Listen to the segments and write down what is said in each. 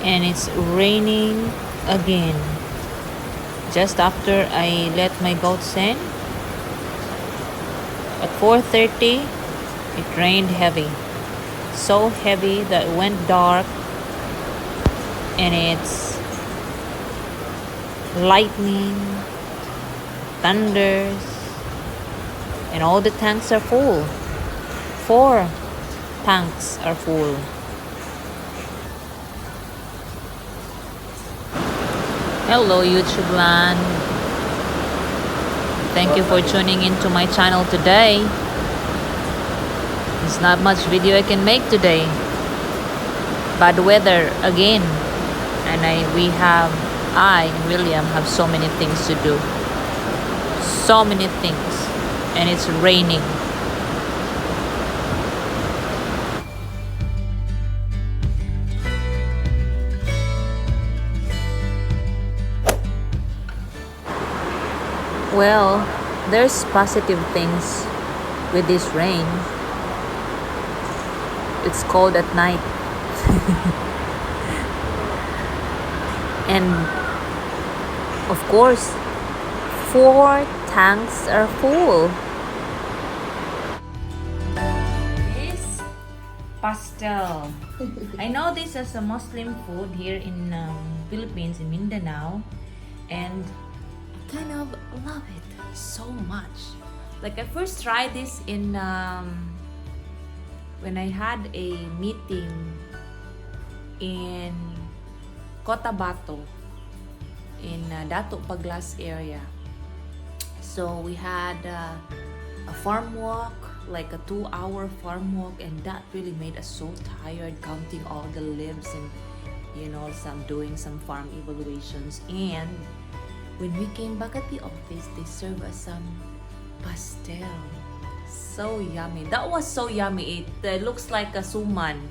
and it's raining again. Just after I let my goats in, at 4:30, it rained heavy. So heavy that it went dark, and it's lightning, thunders, and all the tanks are full. 4 tanks are full. Hello YouTube land. Thank you for tuning into my channel today. There's not much video I can make today. Bad weather again. And I and William have so many things to do. So many things. And it's raining. Well, there's positive things with this rain. It's cold at night. And of course, 4 tanks are full. This pastel. I know this is a Muslim food here in Philippines, in Mindanao, and I kind of love it so much. Like I first tried this in when I had a meeting in Cotabato, in Dato Paglas area. So we had a farm walk, like a 2-hour farm walk, and that really made us so tired counting all the leaves and doing some farm evaluations. And when we came back at the office, they served us some pastel. So yummy. That was so yummy. It looks like a suman.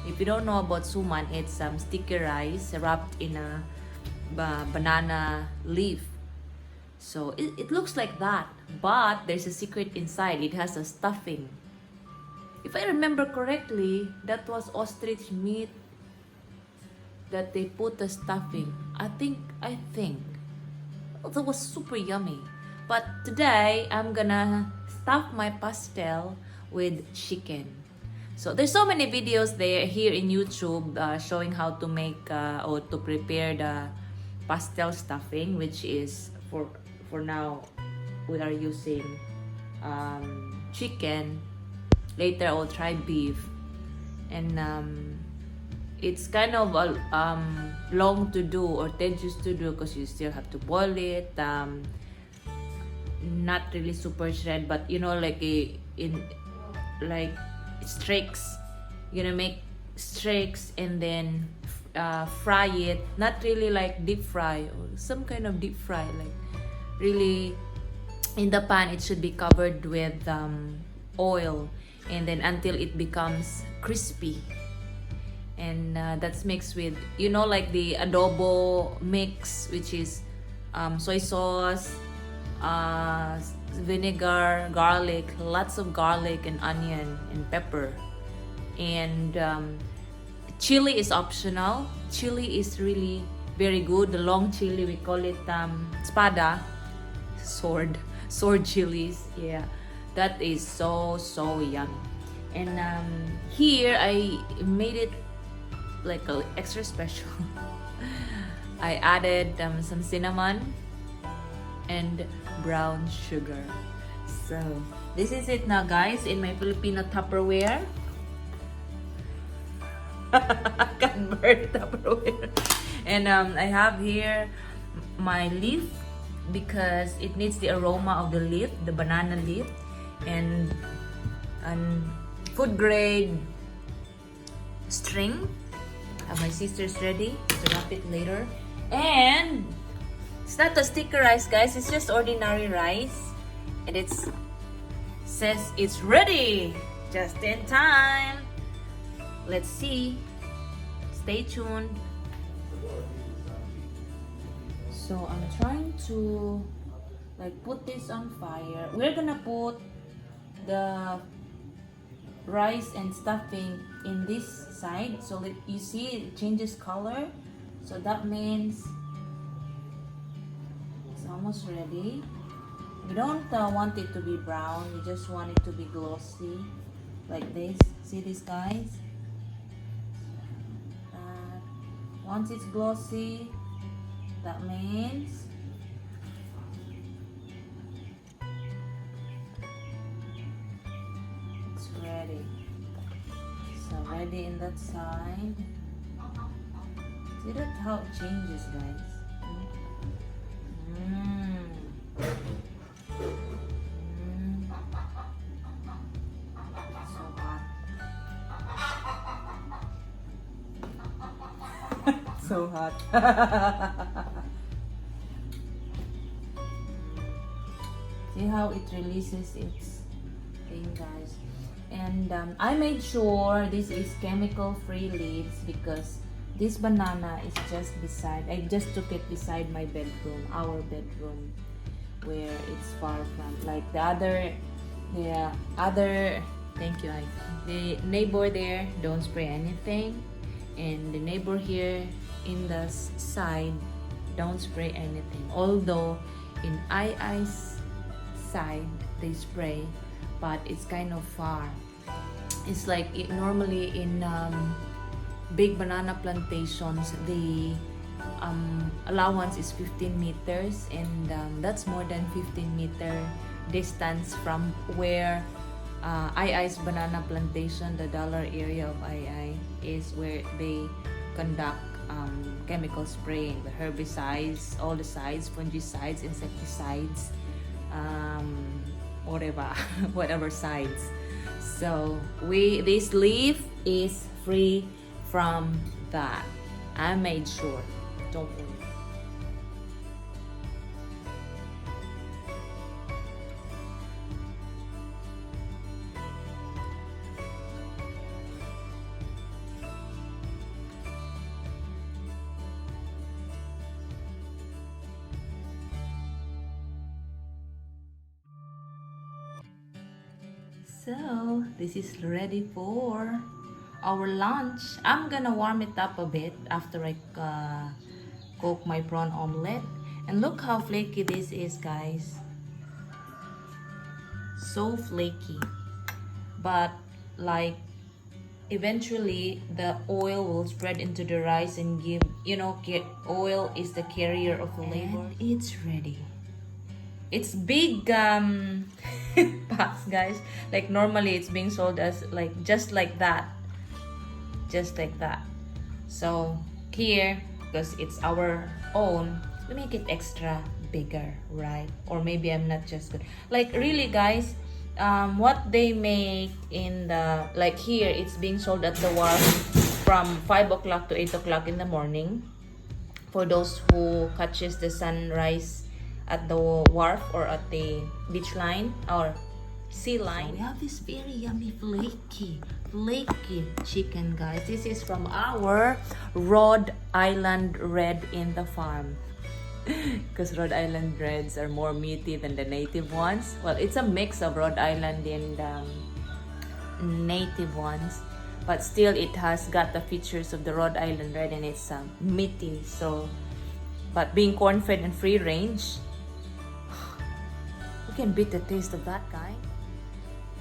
If you don't know about suman, it's some sticky rice wrapped in a banana leaf. So it looks like that, but there's a secret inside. It has a stuffing. If I remember correctly, that was ostrich meat that they put the stuffing. I think. Oh, that was super yummy. But today, I'm gonna stuff my pastel with chicken. So there's so many videos there here in YouTube showing how to make or to prepare the pastel stuffing, which is for now we are using chicken. Later I'll try beef, and it's kind of long to do or tedious to do because you still have to boil it. Not really super shred, but like streaks. You're gonna make streaks and then fry it. Not really like deep fry or some kind of deep fry. Like really in the pan, it should be covered with oil, and then until it becomes crispy. And that's mixed with like the adobo mix, which is soy sauce, vinegar, garlic, lots of garlic and onion and pepper. And chili is optional. Chili is really very good. The long chili, we call it espada, sword chilies. Yeah, that is so yummy. And here I made it like extra special. I added some cinnamon and brown sugar. So this is it now, guys, in my Filipino Tupperware. Convert Tupperware. And I have here my leaf because it needs the aroma of the leaf, the banana leaf, and food grade string. My sister's ready to wrap it later. And it's not a sticker rice, guys. It's just ordinary rice. And it says it's ready. Just in time. Let's see. Stay tuned. So I'm trying to put this on fire. We're gonna put the rice and stuffing in this side. So that you see it changes color. So that means it's almost ready. You don't want it to be brown. You just want it to be glossy, like this. See this, guys? Once it's glossy, that means it's ready. So ready in that side. See that how it changes, guys? So hot. So hot. See how it releases its thing, guys. And I made sure this is chemical-free leaves because this banana is just beside. I just took it beside my bedroom, our bedroom, where it's far from like the other. Thank you. The neighbor there don't spray anything, and the neighbor here in the side don't spray anything. Although in I's side they spray, but it's kind of far. It's like normally in big banana plantations, the allowance is 15 meters, and that's more than 15-meter distance from where II's banana plantation, the dollar area of II, is where they conduct chemical spraying, the herbicides, all the sides, fungicides, insecticides, whatever sides. So this leaf is free from that. I made sure. Don't worry. So this is ready for our lunch. I'm gonna warm it up a bit after I cook my prawn omelette. And look how flaky this is, guys. So flaky. But like eventually the oil will spread into the rice and give, oil is the carrier of flavor. And it's ready. It's big packs, guys. Like normally it's being sold as just like that. So here, because it's our own, we make it extra bigger, right? Or maybe I'm not just good. Like really, guys, what they make in the, like here, it's being sold at the wharf from 5 o'clock to 8 o'clock in the morning for those who catches the sunrise at the wharf or at the beach line or sea line. So we have this very yummy flaky chicken, guys. This is from our Rhode Island Red in the farm. Because Rhode Island Reds are more meaty than the native ones. Well, it's a mix of Rhode Island and native ones, but still it has got the features of the Rhode Island Red, and it's meaty. So, but being corn-fed and free range, you can beat the taste of that, guy.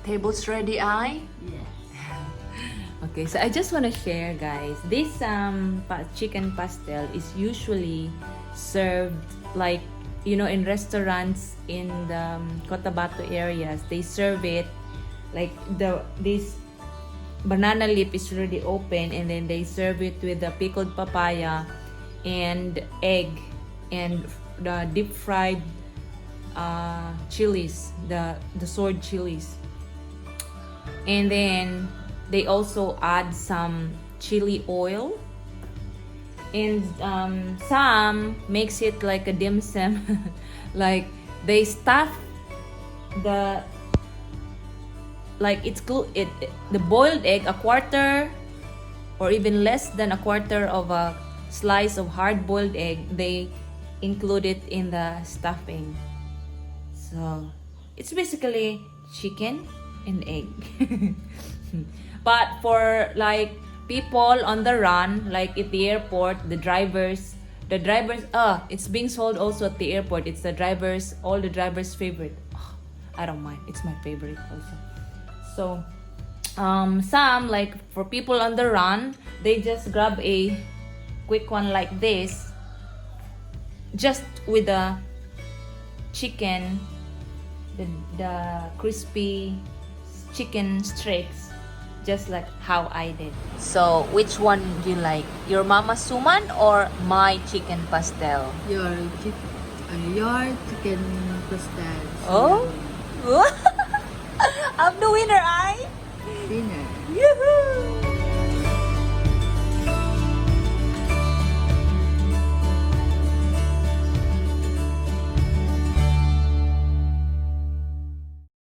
Table's ready, Yes. Okay, so I just want to share, guys, this chicken pastel is usually served like, in restaurants in the Cotabato areas. They serve it like this banana leaf is already open, and then they serve it with the pickled papaya and egg and the deep fried chilies, the sword chilies, and then they also add some chili oil, and some makes it like a dim sum. Like they stuff the the boiled egg, a quarter or even less than a quarter of a slice of hard boiled egg, they include it in the stuffing. So it's basically chicken and egg. But for like people on the run, like at the airport, the drivers, it's being sold also at the airport. It's all the drivers' favorite. I don't mind. It's my favorite also. So, some like for people on the run, they just grab a quick one like this, just with the chicken, the crispy chicken strips, just like how I did. So, which one do you like? Your Mama Suman or my chicken pastel? Your chicken pastel. Oh, I'm the winner, I. Dinner. Yoo-hoo!